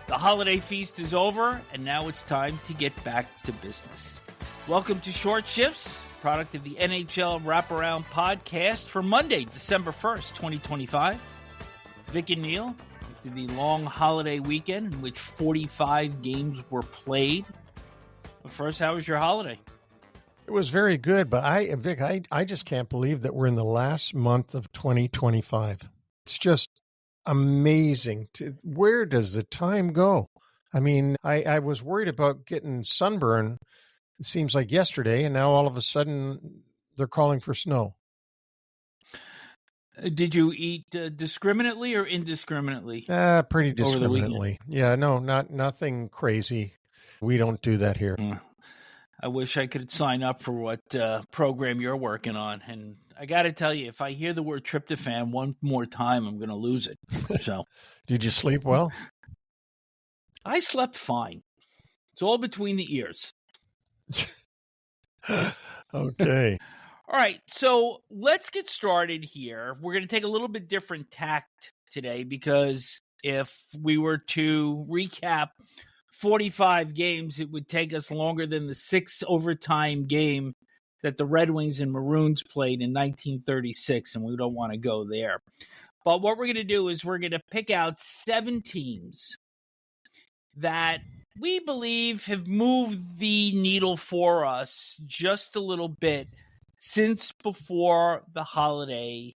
The holiday feast is over, and now it's time to get back to business. Welcome to Short Shifts, product of the NHL Wraparound podcast for Monday, December 1st, 2025. Vic and Neil, after the long holiday weekend in which 45 games were played. But first, how was your holiday? It was very good, but Vic, I just can't believe that we're in the last month of 2025. It's just amazing. Where does the time go? I mean, I was worried about getting sunburn, it seems like yesterday, and now all of a sudden they're calling for snow. Did you eat discriminately or indiscriminately? Pretty discriminately. Yeah, no, nothing crazy. We don't do that here. I wish I could sign up for what program you're working on. And I got to tell you, if I hear the word tryptophan one more time, I'm going to lose it. So, Did you sleep well? I slept fine. It's all between the ears. Okay. All right. So let's get started here. We're going to take a little bit different tact today because if we were to recap 45 games, it would take us longer than the 6 overtime game that the Red Wings and Maroons played in 1936, and we don't want to go there. But what we're going to do is we're going to pick out 7 teams that we believe have moved the needle for us just a little bit since before the holiday,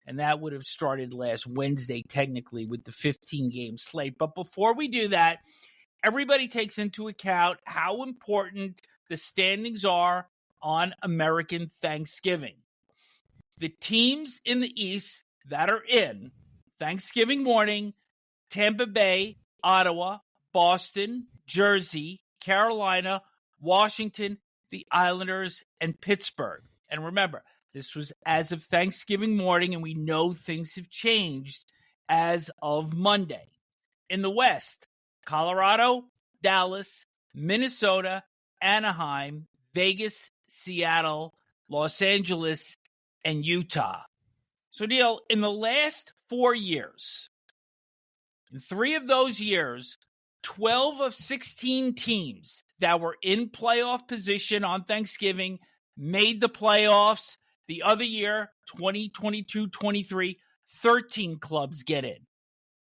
and that would have started last Wednesday, technically, with the 15-game slate. But before we do that, everybody takes into account how important the standings are on American Thanksgiving. The teams in the East that are in Thanksgiving morning: Tampa Bay, Ottawa, Boston, Jersey, Carolina, Washington, the Islanders, and Pittsburgh. And remember, this was as of Thanksgiving morning, and we know things have changed as of Monday. In the West, Colorado, Dallas, Minnesota, Anaheim, Vegas, Seattle, Los Angeles, and Utah. So, Neil, in the last 4 years, in 3 of those years, 12 of 16 teams that were in playoff position on Thanksgiving made the playoffs. The other year, 2022-23, 13 clubs get in.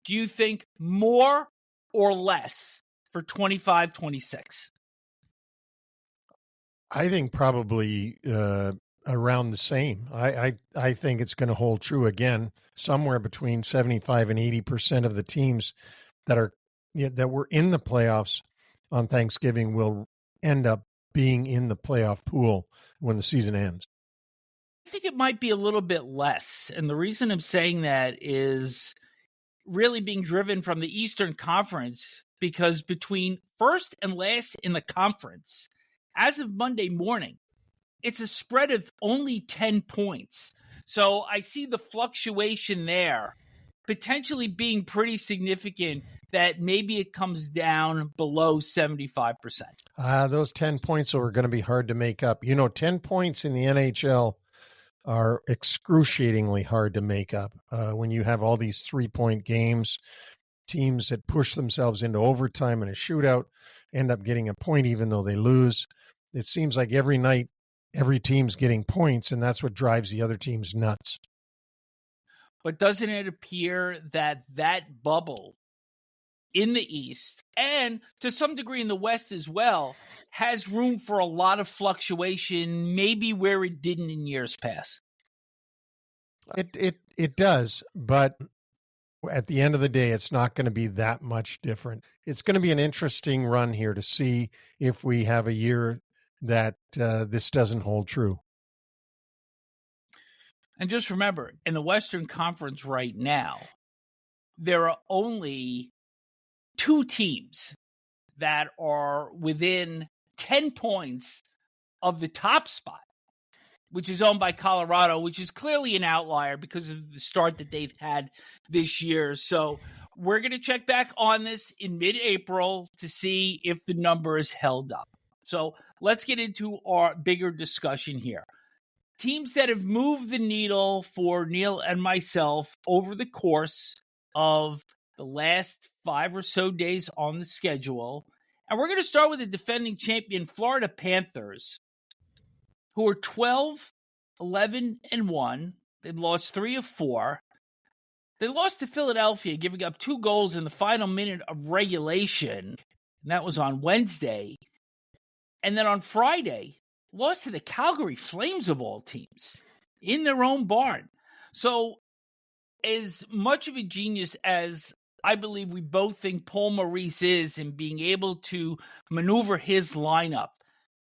Do you think more or less for 25-26? I think probably around the same. I think it's going to hold true again, somewhere between 75 and 80% of the teams that were in the playoffs on Thanksgiving will end up being in the playoff pool when the season ends. I think it might be a little bit less. And the reason I'm saying that is really being driven from the Eastern Conference, because between first and last in the conference, as of Monday morning, it's a spread of only 10 points. So I see the fluctuation there potentially being pretty significant, that maybe it comes down below 75%. Those 10 points are going to be hard to make up. 10 points in the NHL are excruciatingly hard to make up. When you have all these 3-point games, teams that push themselves into overtime and a shootout end up getting a point even though they lose. It seems like every night, every team's getting points, and that's what drives the other teams nuts. But doesn't it appear that that bubble in the East, and to some degree in the West as well, has room for a lot of fluctuation, maybe where it didn't in years past? It does, but at the end of the day, it's not going to be that much different. It's going to be an interesting run here to see if we have a year that this doesn't hold true. And just remember, in the Western Conference right now, there are only 2 teams that are within 10 points of the top spot, which is owned by Colorado, which is clearly an outlier because of the start that they've had this year. So we're going to check back on this in mid-April to see if the number is held up. So let's get into our bigger discussion here. Teams that have moved the needle for Neil and myself over the course of the last 5 or so days on the schedule. And we're going to start with the defending champion Florida Panthers, who are 12, 11, and 1. They've lost 3 of 4. They lost to Philadelphia, giving up 2 goals in the final minute of regulation. And that was on Wednesday. And then on Friday, lost to the Calgary Flames of all teams in their own barn. So as much of a genius as I believe we both think Paul Maurice is in being able to maneuver his lineup,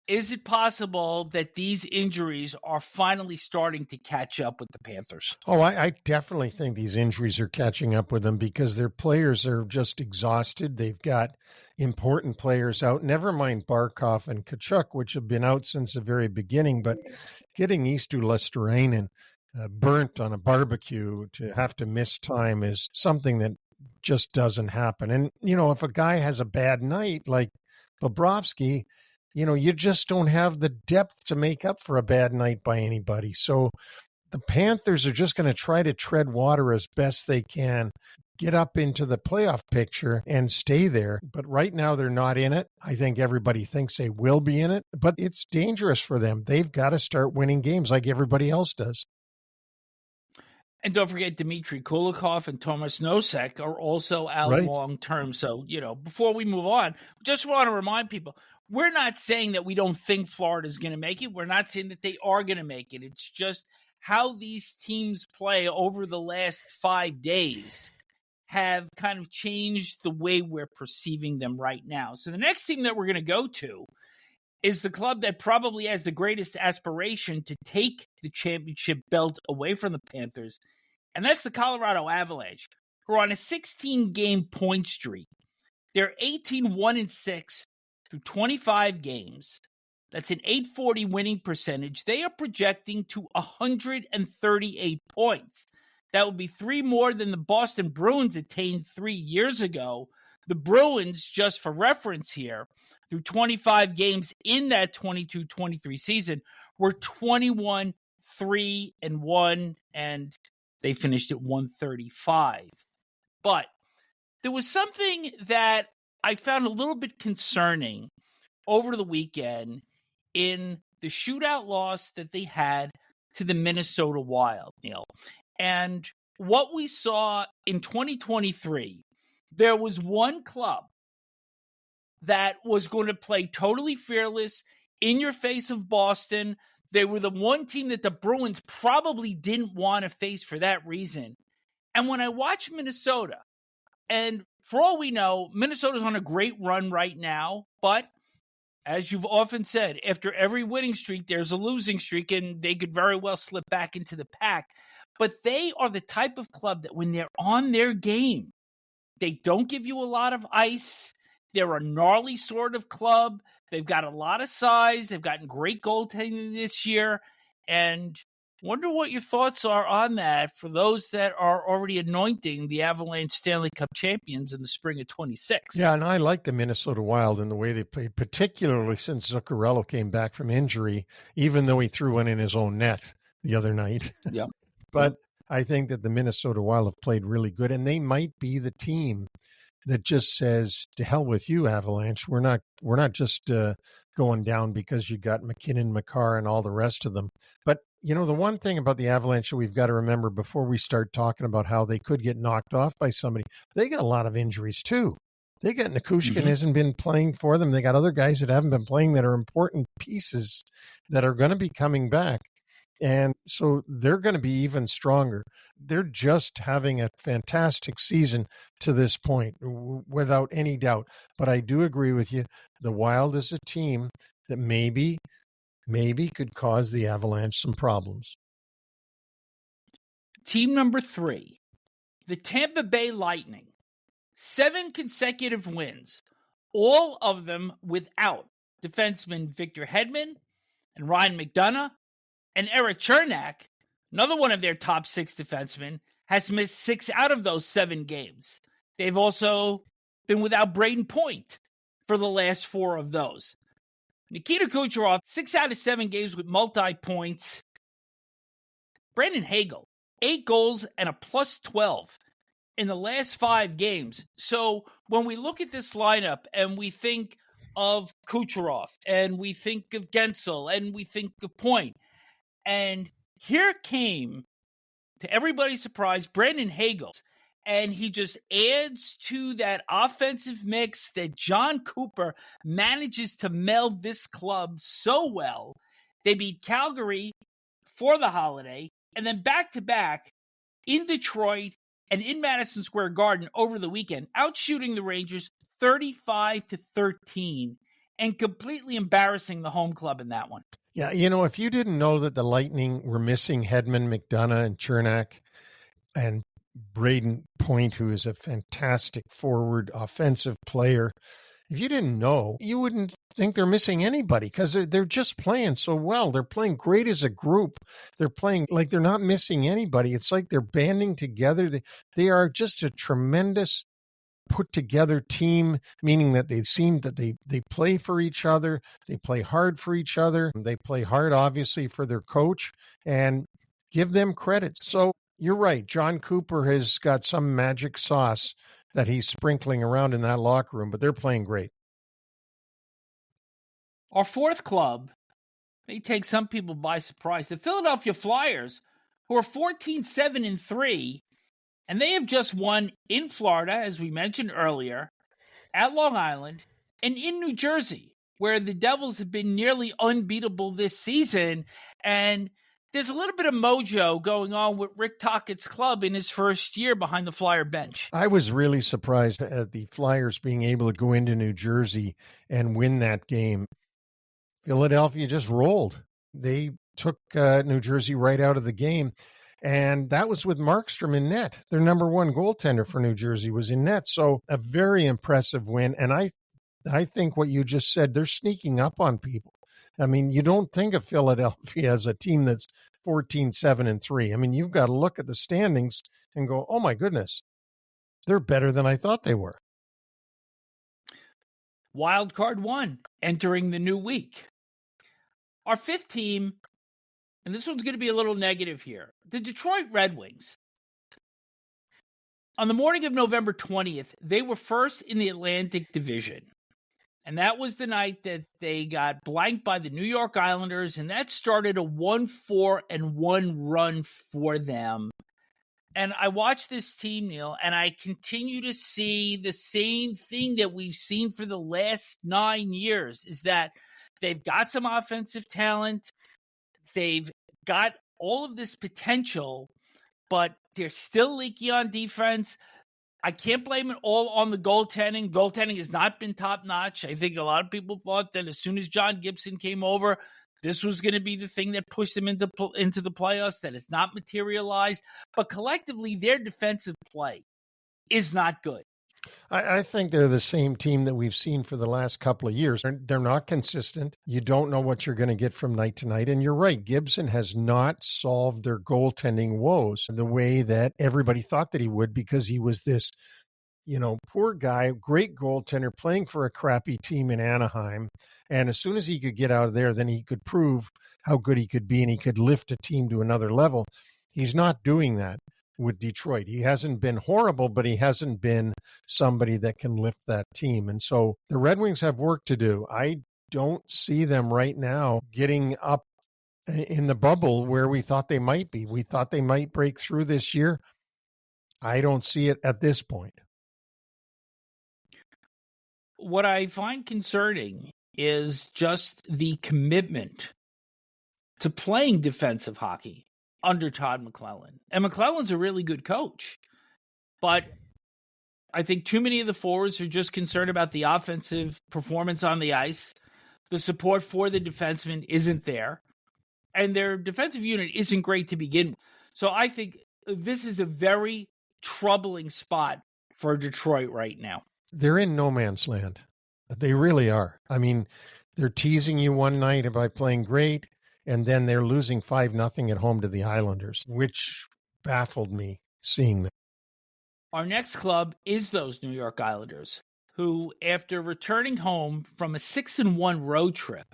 is it possible that these injuries are finally starting to catch up with the Panthers? Oh, I definitely think these injuries are catching up with them because their players are just exhausted. They've got important players out, never mind Barkov and Kachuk, which have been out since the very beginning, but getting Eestu Luostarinen burnt on a barbecue to have to miss time is something that just doesn't happen. And, if a guy has a bad night like Bobrovsky, you just don't have the depth to make up for a bad night by anybody. So the Panthers are just going to try to tread water as best they can, get up into the playoff picture and stay there. But right now they're not in it. I think everybody thinks they will be in it, but it's dangerous for them. They've got to start winning games like everybody else does. And don't forget, Dmitry Kulikov and Tomas Nosek are also out long-term. So, before we move on, just want to remind people, we're not saying that we don't think Florida is going to make it. We're not saying that they are going to make it. It's just how these teams play over the last 5 days have kind of changed the way we're perceiving them right now. So the next team that we're going to go to is the club that probably has the greatest aspiration to take the championship belt away from the Panthers, and that's the Colorado Avalanche, who are on a 16-game point streak. They're 18-1-6 through 25 games. That's an .840 winning percentage. They are projecting to 138 points. That would be 3 more than the Boston Bruins attained 3 years ago. The Bruins, just for reference here, through 25 games in that 22-23 season, were 21-3-1, and they finished at 135. But there was something that I found a little bit concerning over the weekend in the shootout loss that they had to the Minnesota Wild, Neil. And what we saw in 2023, there was one club that was going to play totally fearless in your face of Boston. They were the one team that the Bruins probably didn't want to face for that reason. And when I watch Minnesota, and for all we know, Minnesota's on a great run right now, but as you've often said, after every winning streak, there's a losing streak, and they could very well slip back into the pack. But they are the type of club that when they're on their game, they don't give you a lot of ice. They're a gnarly sort of club. They've got a lot of size. They've gotten great goaltending this year. And wonder what your thoughts are on that for those that are already anointing the Avalanche Stanley Cup champions in the spring of 26. Yeah, and I like the Minnesota Wild and the way they played, particularly since Zuccarello came back from injury, even though he threw one in his own net the other night. Yeah. But I think that the Minnesota Wild have played really good, and they might be the team that just says, to hell with you, Avalanche. We're not just going down because you got McKinnon, Makar, and all the rest of them. But, the one thing about the Avalanche that we've got to remember before we start talking about how they could get knocked off by somebody, they got a lot of injuries too. They got Nichushkin hasn't been playing for them. They got other guys that haven't been playing that are important pieces that are going to be coming back. And so they're going to be even stronger. They're just having a fantastic season to this point, without any doubt. But I do agree with you. The Wild is a team that maybe could cause the Avalanche some problems. Team number 3, the Tampa Bay Lightning. 7 consecutive wins, all of them without defenseman Victor Hedman and Ryan McDonough. And Eric Chernak, another one of their top 6 defensemen, has missed 6 out of those 7 games. They've also been without Braden Point for the last 4 of those. Nikita Kucherov, 6 out of 7 games with multi-points. Brandon Hagel, 8 goals and a +12 in the last 5 games. So when we look at this lineup and we think of Kucherov and we think of Gensel and we think of Point, and here came, to everybody's surprise, Brandon Hagel, and he just adds to that offensive mix that John Cooper manages to meld this club so well. They beat Calgary for the holiday, and then back-to-back in Detroit and in Madison Square Garden over the weekend, outshooting the Rangers 35-13 and completely embarrassing the home club in that one. Yeah, you know, if you didn't know that the Lightning were missing Hedman, McDonough, and Chernak, and Braden Point, who is a fantastic forward offensive player, if you didn't know, you wouldn't think they're missing anybody because they're just playing so well. They're playing great as a group. They're playing like they're not missing anybody. It's like they're banding together. They are just a tremendous put together team, meaning that they seem that they play for each other. They play hard for each other. They play hard, obviously, for their coach, and give them credit. So you're right. John Cooper has got some magic sauce that he's sprinkling around in that locker room, but they're playing great. Our fourth club may take some people by surprise. The Philadelphia Flyers, who are 14-7-3, and they have just won in Florida, as we mentioned earlier, at Long Island, and in New Jersey, where the Devils have been nearly unbeatable this season. And there's a little bit of mojo going on with Rick Tocchet's club in his first year behind the Flyer bench. I was really surprised at the Flyers being able to go into New Jersey and win that game. Philadelphia just rolled. They took New Jersey right out of the game. And that was with Markstrom in net. Their number one goaltender for New Jersey was in net. So a very impressive win. And I think what you just said, they're sneaking up on people. I mean, you don't think of Philadelphia as a team that's 14-7-3. I mean, you've got to look at the standings and go, oh my goodness, they're better than I thought they were. Wild card 1 entering the new week. Our fifth team, and this one's going to be a little negative here, the Detroit Red Wings. On the morning of November 20th, they were first in the Atlantic Division. And that was the night that they got blanked by the New York Islanders, and that started a 1-4-1 run for them. And I watch this team, Neil, and I continue to see the same thing that we've seen for the last 9 years, is that they've got some offensive talent. They've got all of this potential, but they're still leaky on defense. I can't blame it all on the goaltending. Goaltending has not been top-notch. I think a lot of people thought that as soon as John Gibson came over, this was going to be the thing that pushed them into the playoffs. That has not materialized. But collectively, their defensive play is not good. I think they're the same team that we've seen for the last couple of years. They're not consistent. You don't know what you're going to get from night to night. And you're right, Gibson has not solved their goaltending woes the way that everybody thought that he would, because he was this, poor guy, great goaltender playing for a crappy team in Anaheim. And as soon as he could get out of there, then he could prove how good he could be and he could lift a team to another level. He's not doing that with Detroit. He hasn't been horrible, but he hasn't been somebody that can lift that team. And so the Red Wings have work to do. I don't see them right now getting up in the bubble where we thought they might be. We thought they might break through this year. I don't see it at this point. What I find concerning is just the commitment to playing defensive hockey under Todd McClellan. And McClellan's a really good coach. But I think too many of the forwards are just concerned about the offensive performance on the ice. The support for the defenseman isn't there. And their defensive unit isn't great to begin with. So I think this is a very troubling spot for Detroit right now. They're in no man's land. They really are. I mean, they're teasing you one night by playing great, and then they're losing 5-0 at home to the Islanders, which baffled me seeing that. Our next club is those New York Islanders, who, after returning home from a 6-1 road trip,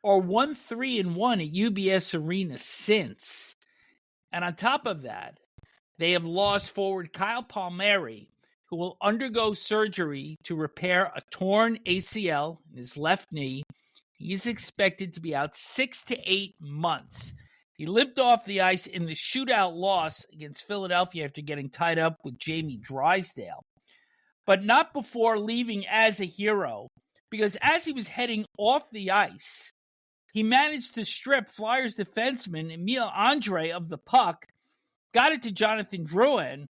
are 1-3-1 at UBS Arena since. And on top of that, They have lost forward Kyle Palmieri, who will undergo surgery to repair a torn ACL in his left knee. He is expected to be out 6 to 8 months. He limped off the ice in the shootout loss against Philadelphia after getting tied up with Jamie Drysdale, but not before leaving as a hero, because as he was heading off the ice, he managed to strip Flyers defenseman Emil Andre of the puck, got it to Jonathan Drouin,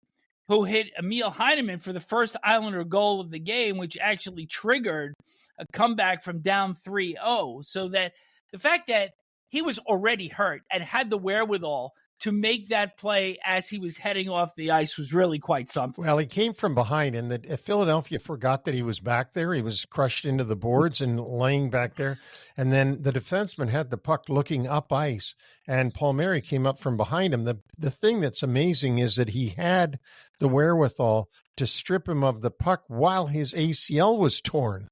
who hit Emil Heineman for the first Islander goal of the game, which actually triggered a comeback from down 3-0. So that the fact that he was already hurt and had the wherewithal to make that play as he was heading off the ice was really quite something. Well, he came from behind, and Philadelphia forgot that he was back there. He was crushed into the boards and laying back there. And then the defenseman had the puck looking up ice, and Palmieri came up from behind him. The thing that's amazing is that he had the wherewithal to strip him of the puck while his ACL was torn.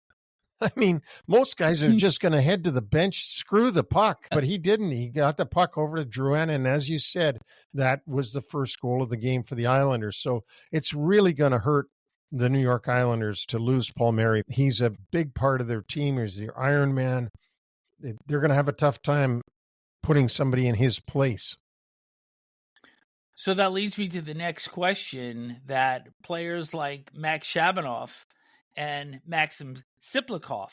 I mean, most guys are just going to head to the bench, screw the puck, but he didn't. He got the puck over to Drouin, and as you said, that was the first goal of the game for the Islanders. So it's really going to hurt the New York Islanders to lose Palmieri. He's a big part of their team. He's the Iron Man. They're going to have a tough time putting somebody in his place. So that leads me to the next question, that players like Max Shabanoff and Maxim Siplikov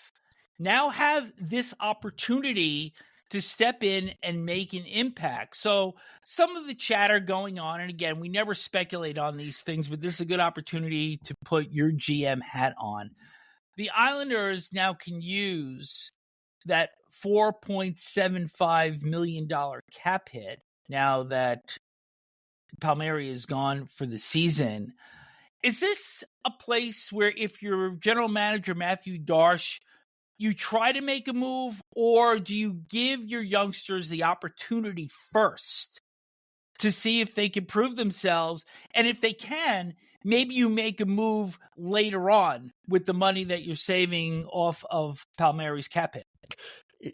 now have this opportunity to step in and make an impact. So some of the chatter going on, and again, we never speculate on these things, but this is a good opportunity to put your GM hat on. The Islanders now can use that $4.75 million cap hit now that Palmieri is gone for the season. Is this a place where, if you're general manager Matthew Darche, you try to make a move, or do you give your youngsters the opportunity first to see if they can prove themselves? And if they can, maybe you make a move later on with the money that you're saving off of Palmieri's cap hit.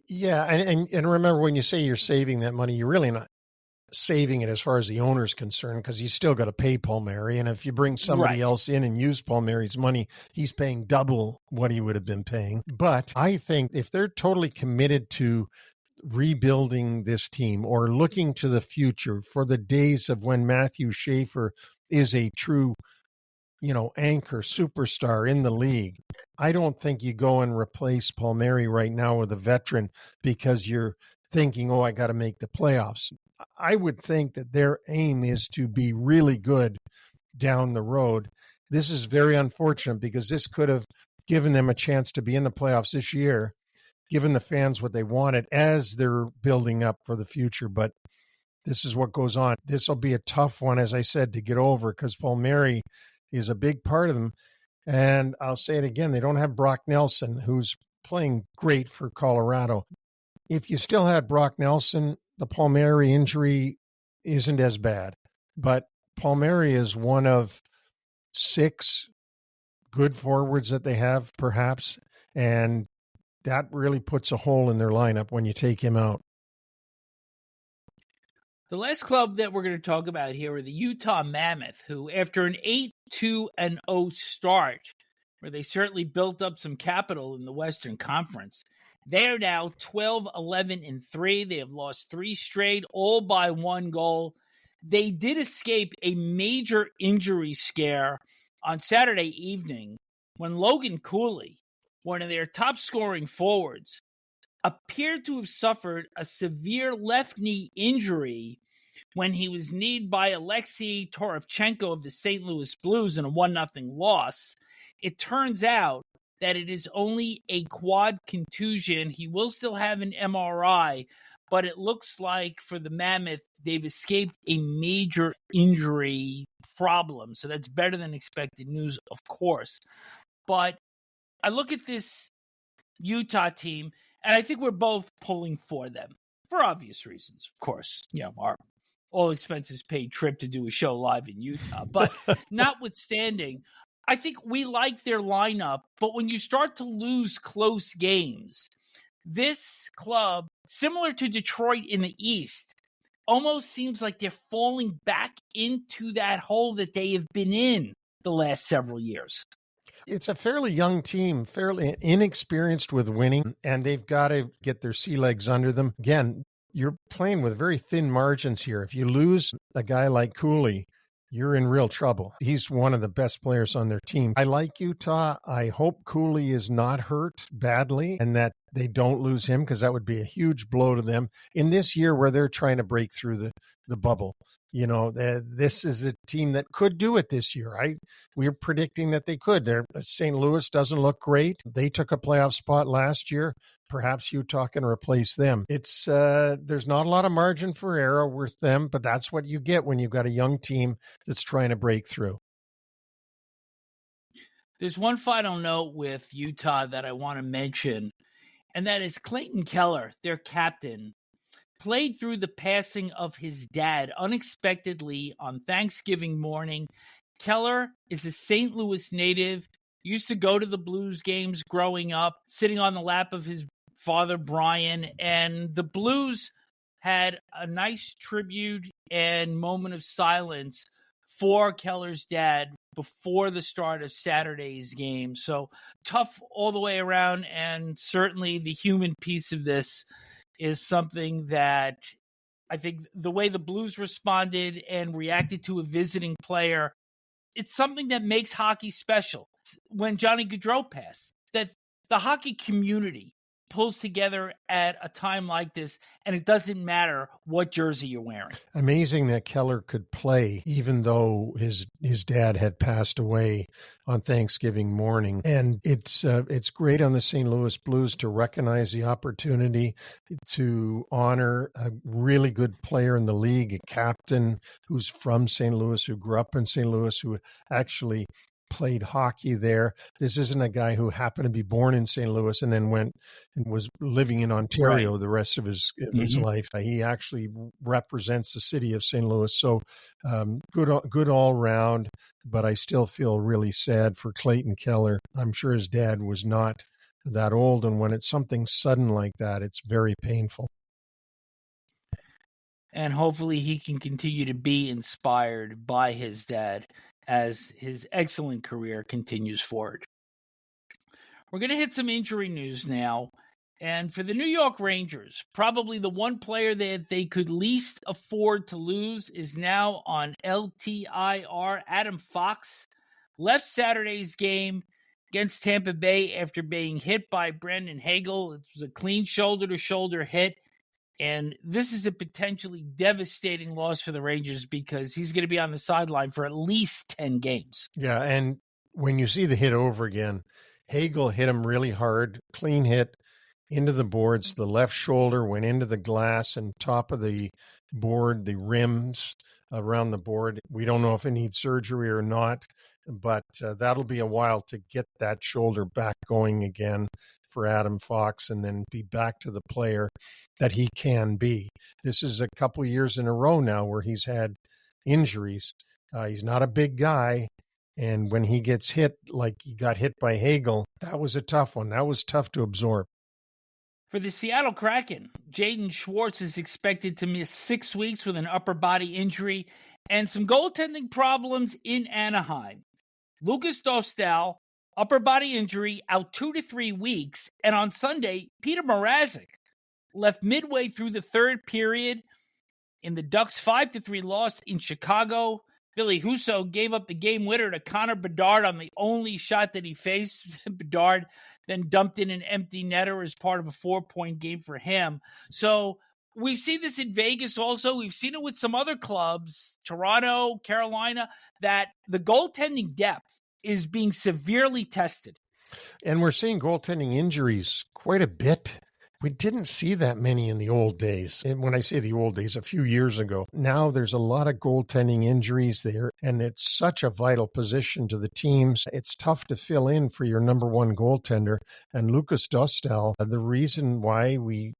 Yeah, and remember, when you say you're saving that money, you're really not saving it as far as the owner's concerned, because he's still got to pay Palmieri. And if you bring somebody else in and use Palmieri's money, he's paying double what he would have been paying. But I think if they're totally committed to rebuilding this team or looking to the future for the days of when Matthew Schaefer is a true, anchor superstar in the league, I don't think you go and replace Palmieri right now with a veteran because you're thinking, I got to make the playoffs. I would think that their aim is to be really good down the road. This is very unfortunate because this could have given them a chance to be in the playoffs this year, given the fans what they wanted as they're building up for the future. But this is what goes on. This will be a tough one, as I said, to get over, because Palmieri is a big part of them. And I'll say it again, they don't have Brock Nelson, who's playing great for Colorado. If you still had Brock Nelson, the Palmieri injury isn't as bad. But Palmieri is one of 6 good forwards that they have, perhaps, and that really puts a hole in their lineup when you take him out. The last club that we're going to talk about here are the Utah Mammoth, who, after an 8-2-0 start, where they certainly built up some capital in the Western Conference, they are now 12-11-3. They have lost 3 straight, all by 1 goal. They did escape a major injury scare on Saturday evening when Logan Cooley, one of their top-scoring forwards, appeared to have suffered a severe left knee injury when he was kneed by Alexei Toropchenko of the St. Louis Blues in a 1-0 loss. It turns out that it is only a quad contusion. He will still have an MRI, but it looks like for the Mammoth, they've escaped a major injury problem. So that's better than expected news, of course. But I look at this Utah team, and I think we're both pulling for them for obvious reasons. Of course, our all expenses paid trip to do a show live in Utah. But notwithstanding, I think we like their lineup, but when you start to lose close games, this club, similar to Detroit in the East, almost seems like they're falling back into that hole that they have been in the last several years. It's a fairly young team, fairly inexperienced with winning, and they've got to get their sea legs under them. Again, you're playing with very thin margins here. If you lose a guy like Cooley, you're in real trouble. He's one of the best players on their team. I like Utah. I hope Cooley is not hurt badly and that they don't lose him, because that would be a huge blow to them in this year where they're trying to break through the bubble. You know, this is a team that could do it this year. We're predicting that they could. St. Louis doesn't look great. They took a playoff spot last year. Perhaps Utah can replace them. It's there's not a lot of margin for error with them, but that's what you get when you've got a young team that's trying to break through. There's one final note with Utah that I want to mention, and that is Clayton Keller, their captain, played through the passing of his dad unexpectedly on Thanksgiving morning. Keller is a St. Louis native, used to go to the Blues games growing up, sitting on the lap of his father, Brian, and the Blues had a nice tribute and moment of silence for Keller's dad before the start of Saturday's game. So tough all the way around, and certainly the human piece of this is something that I think the way the Blues responded and reacted to a visiting player, it's something that makes hockey special. When Johnny Gaudreau passed, that the hockey community pulls together at a time like this, and it doesn't matter what jersey you're wearing. Amazing that Keller could play even though his dad had passed away on Thanksgiving morning. And it's great on the St. Louis Blues to recognize the opportunity to honor a really good player in the league, a captain who's from St. Louis, who grew up in St. Louis, who actually played hockey there. This isn't a guy who happened to be born in St. Louis and then went and was living in Ontario the rest of his life. He actually represents the city of St. Louis. So good all round, but I still feel really sad for Clayton Keller. I'm sure his dad was not that old, and when it's something sudden like that, it's very painful. And hopefully he can continue to be inspired by his dad as his excellent career continues forward. We're going to hit some injury news now. And for the New York Rangers, probably the one player that they could least afford to lose is now on LTIR. Adam Fox left Saturday's game against Tampa Bay after being hit by Brandon Hagel. It was a clean shoulder-to-shoulder hit. And this is a potentially devastating loss for the Rangers because he's going to be on the sideline for at least 10 games. Yeah, and when you see the hit over again, Hagel hit him really hard, clean hit into the boards. The left shoulder went into the glass and top of the board, the rims around the board. We don't know if it needs surgery or not, but that'll be a while to get that shoulder back going again for Adam Fox and then be back to the player that he can be. This is a couple years in a row now where he's had injuries. He's not a big guy, and when he gets hit like he got hit by Hagel, that was a tough one. That was tough to absorb. For the Seattle Kraken, Jaden Schwartz is expected to miss 6 weeks with an upper body injury and some goaltending problems in Anaheim. Lucas Dostal, upper body injury, out 2 to 3 weeks. And on Sunday, Peter Mrazek left midway through the third period in the Ducks' 5-3 loss in Chicago. Billy Husso gave up the game winner to Connor Bedard on the only shot that he faced. Bedard then dumped in an empty netter as part of a 4-point game for him. So we've seen this in Vegas also. We've seen it with some other clubs, Toronto, Carolina, that the goaltending depth is being severely tested. And we're seeing goaltending injuries quite a bit. We didn't see that many in the old days. And when I say the old days, a few years ago. Now there's a lot of goaltending injuries there, and it's such a vital position to the teams. It's tough to fill in for your number one goaltender. And Lucas Dostal, the reason why we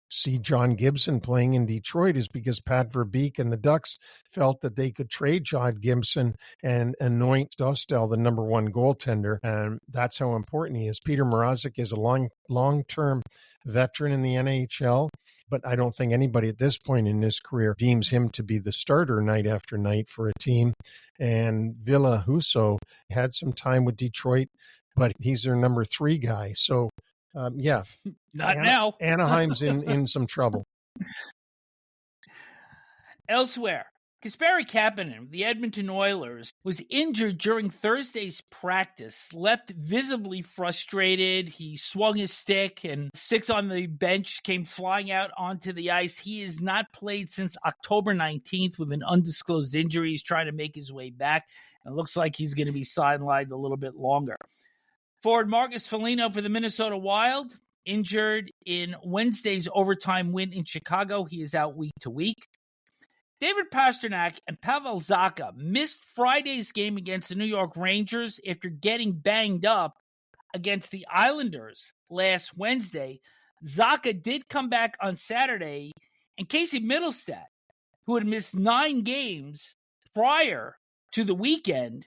see John Gibson playing in Detroit is because Pat Verbeek and the Ducks felt that they could trade John Gibson and anoint Dostal the number one goaltender. And that's how important he is. Peter Mrazek is a long-term veteran in the NHL, but I don't think anybody at this point in his career deems him to be the starter night after night for a team. And Ville Husso had some time with Detroit, but he's their number 3 guy. So, yeah. Not now. Anaheim's in some trouble. Elsewhere, Kasperi Kapanen of the Edmonton Oilers was injured during Thursday's practice, left visibly frustrated. He swung his stick and sticks on the bench came flying out onto the ice. He has not played since October 19th with an undisclosed injury. He's trying to make his way back. And it looks like he's going to be sidelined a little bit longer. Forward Marcus Foligno for the Minnesota Wild, injured in Wednesday's overtime win in Chicago. He is out week to week. David Pastrnak and Pavel Zacha missed Friday's game against the New York Rangers after getting banged up against the Islanders last Wednesday. Zacha did come back on Saturday, and Casey Middlestat, who had missed 9 games prior to the weekend,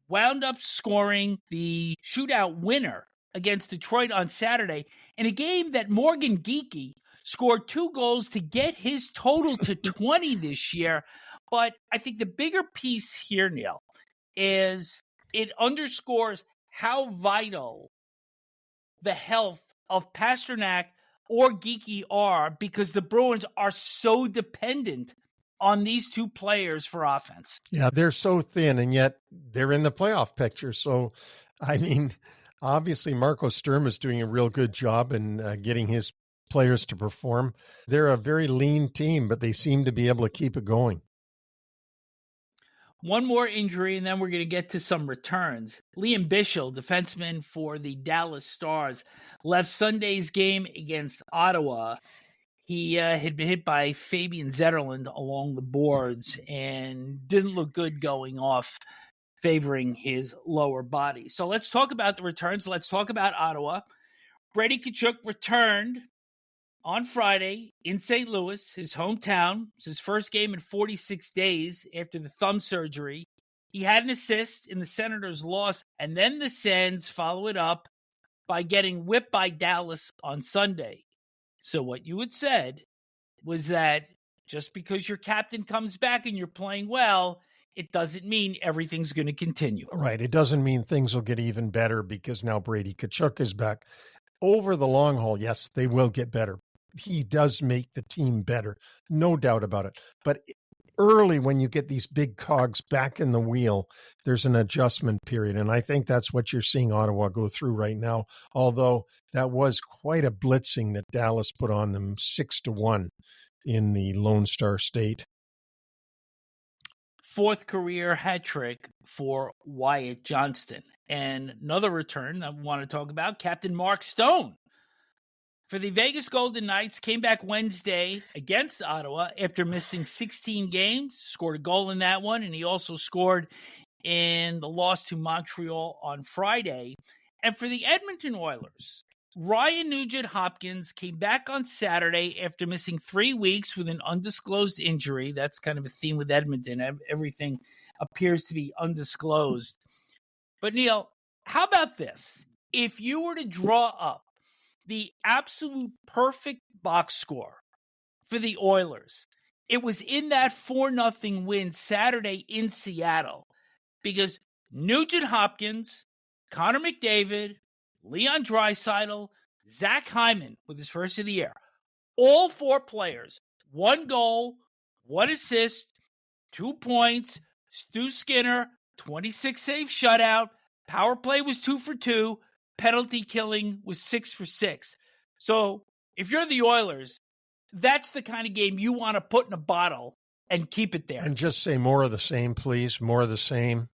wound up scoring the shootout winner against Detroit on Saturday in a game that Morgan Geekie scored 2 goals to get his total to 20 this year. But I think the bigger piece here, Neil, is it underscores how vital the health of Pastrnak or Geekie are, because the Bruins are so dependent on these 2 players for offense. Yeah, they're so thin, and yet they're in the playoff picture. So, I mean, obviously Marco Sturm is doing a real good job in getting his players to perform. They're a very lean team, but they seem to be able to keep it going. One more injury, and then we're going to get to some returns. Liam Bichsel, defenseman for the Dallas Stars, left Sunday's game against Ottawa. He had been hit by Fabian Zetterlund along the boards and didn't look good going off, favoring his lower body. So let's talk about the returns. Let's talk about Ottawa. Brady Tkachuk returned on Friday in St. Louis, his hometown. It's his first game in 46 days after the thumb surgery. He had an assist in the Senators' loss, and then the Sens follow it up by getting whipped by Dallas on Sunday. So what you had said was that just because your captain comes back and you're playing well, it doesn't mean everything's going to continue. Right. It doesn't mean things will get even better because now Brady Tkachuk is back. Over the long haul, yes, they will get better. He does make the team better, no doubt about it. But early, when you get these big cogs back in the wheel, there's an adjustment period. And I think that's what you're seeing Ottawa go through right now. Although that was quite a blitzing that Dallas put on them, 6-1 in the Lone Star State. 4th career hat trick for Wyatt Johnston. And another return I want to talk about, Captain Mark Stone for the Vegas Golden Knights, came back Wednesday against Ottawa after missing 16 games, scored a goal in that one, and he also scored in the loss to Montreal on Friday. And for the Edmonton Oilers, Ryan Nugent-Hopkins came back on Saturday after missing 3 weeks with an undisclosed injury. That's kind of a theme with Edmonton. Everything appears to be undisclosed. But, Neil, how about this? If you were to draw up the absolute perfect box score for the Oilers, it was in that 4-0 win Saturday in Seattle, because Nugent-Hopkins, Connor McDavid, Leon Draisaitl, Zach Hyman with his first of the year, all 4 players, 1 goal, 1 assist, 2 points. Stu Skinner, 26 save shutout. Power play was 2 for 2. Penalty killing was 6 for 6. So if you're the Oilers, that's the kind of game you want to put in a bottle and keep it there. And just say more of the same, please. More of the same.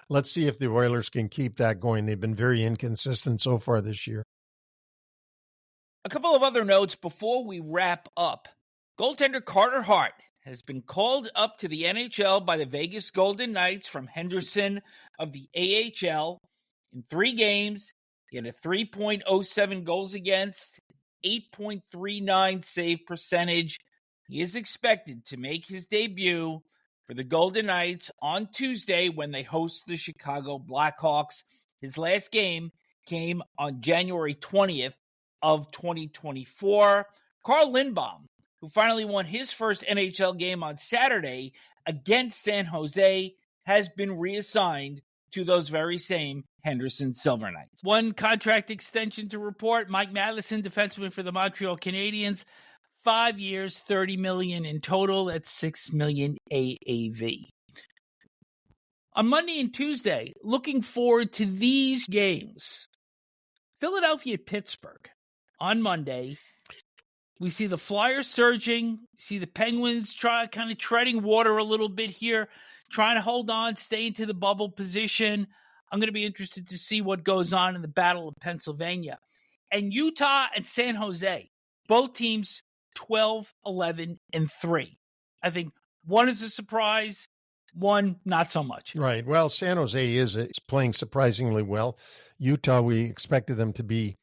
Let's see if the Oilers can keep that going. They've been very inconsistent so far this year. A couple of other notes before we wrap up. Goaltender Carter Hart has been called up to the NHL by the Vegas Golden Knights from Henderson of the AHL. In 3 games, he had a 3.07 goals against, .839 save percentage. He is expected to make his debut for the Golden Knights on Tuesday when they host the Chicago Blackhawks. His last game came on January 20th of 2024. Carl Lindbaum, who finally won his first NHL game on Saturday against San Jose, has been reassigned to those very same Henderson Silver Knights. One contract extension to report. Mike Matheson, defenseman for the Montreal Canadiens, 5 years, $30 million in total. That's $6 million AAV. On Monday and Tuesday, looking forward to these games. Philadelphia at Pittsburgh. On Monday, we see the Flyers surging. See the Penguins kind of treading water a little bit here, trying to hold on, stay into the bubble position. I'm going to be interested to see what goes on in the Battle of Pennsylvania. And Utah and San Jose, both teams 12, 11, and 3. I think one is a surprise, one not so much. Right. Well, San Jose is playing surprisingly well. Utah, we expected them to be,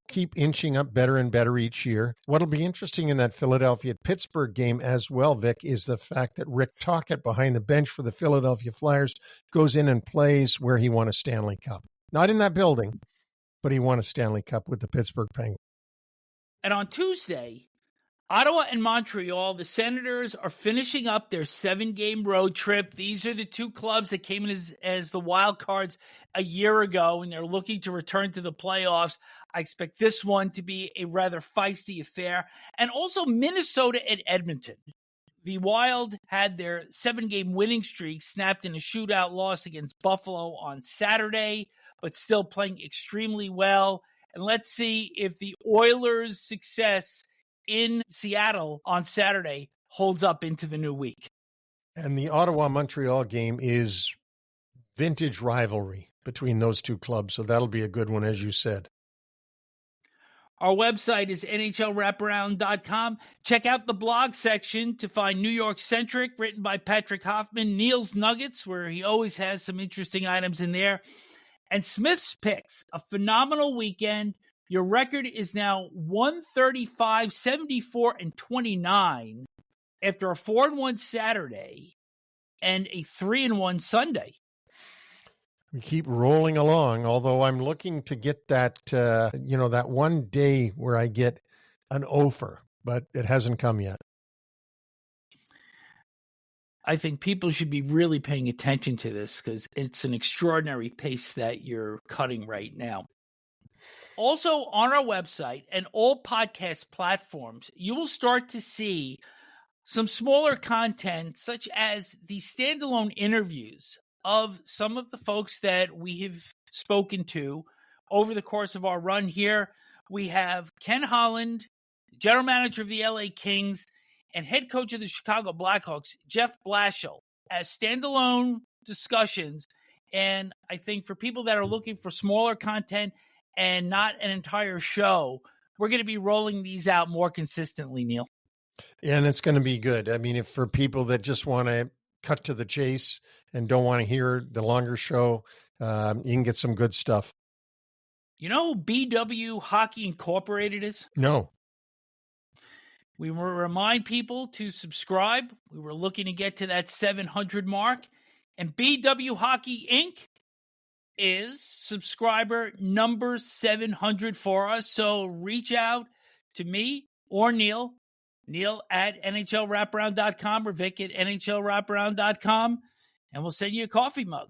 keep inching up better and better each year. What'll be interesting in that Philadelphia-Pittsburgh game as well, Vic, is the fact that Rick Tocchet behind the bench for the Philadelphia Flyers goes in and plays where he won a Stanley Cup. Not in that building, but he won a Stanley Cup with the Pittsburgh Penguins. And on Tuesday, Ottawa and Montreal, the Senators are finishing up their 7-game road trip. These are the two clubs that came in as the wild cards a year ago, and they're looking to return to the playoffs. I expect this one to be a rather feisty affair. And also Minnesota at Edmonton. The Wild had their 7-game winning streak snapped in a shootout loss against Buffalo on Saturday, but still playing extremely well. And let's see if the Oilers' success in Seattle on Saturday holds up into the new week. And the Ottawa-Montreal game is vintage rivalry between those two clubs, so that'll be a good one, as you said. Our website is NHLWraparound.com. Check out the blog section to find New York-centric, written by Patrick Hoffman, Neil's Nuggets, where he always has some interesting items in there, and Smith's Picks, a phenomenal weekend. Your record is now 135, 74, and 29 after a 4-1 Saturday and a 3-1 Sunday. We keep rolling along, although I'm looking to get that, that one day where I get an offer, but it hasn't come yet. I think people should be really paying attention to this because it's an extraordinary pace that you're cutting right now. Also, on our website and all podcast platforms, you will start to see some smaller content, such as the standalone interviews of some of the folks that we have spoken to over the course of our run here. We have Ken Holland, general manager of the LA Kings, and head coach of the Chicago Blackhawks, Jeff Blashill, as standalone discussions. And I think for people that are looking for smaller content and not an entire show, we're going to be rolling these out more consistently, Neil. Yeah, and it's going to be good. I mean, if for people that just want to cut to the chase and don't want to hear the longer show, you can get some good stuff. You know who BW Hockey Incorporated is? No. We will remind people to subscribe. We were looking to get to that 700 mark. And BW Hockey Inc. is subscriber number 700 for us. So reach out to me or Neil at NHLWraparound.com or Vic at NHLWraparound.com, and we'll send you a coffee mug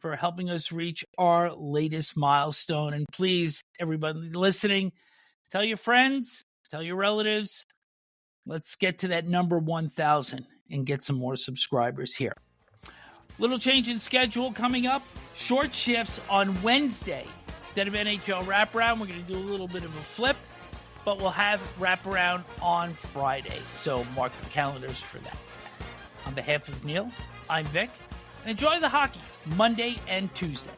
for helping us reach our latest milestone. And please, everybody listening, tell your friends, tell your relatives, let's get to that number 1,000 and get some more subscribers here. Little change in schedule coming up. Short shifts on Wednesday. Instead of NHL Wraparound, we're going to do a little bit of a flip, but we'll have Wraparound on Friday. So mark your calendars for that. On behalf of Neil, I'm Vic, and enjoy the hockey Monday and Tuesday.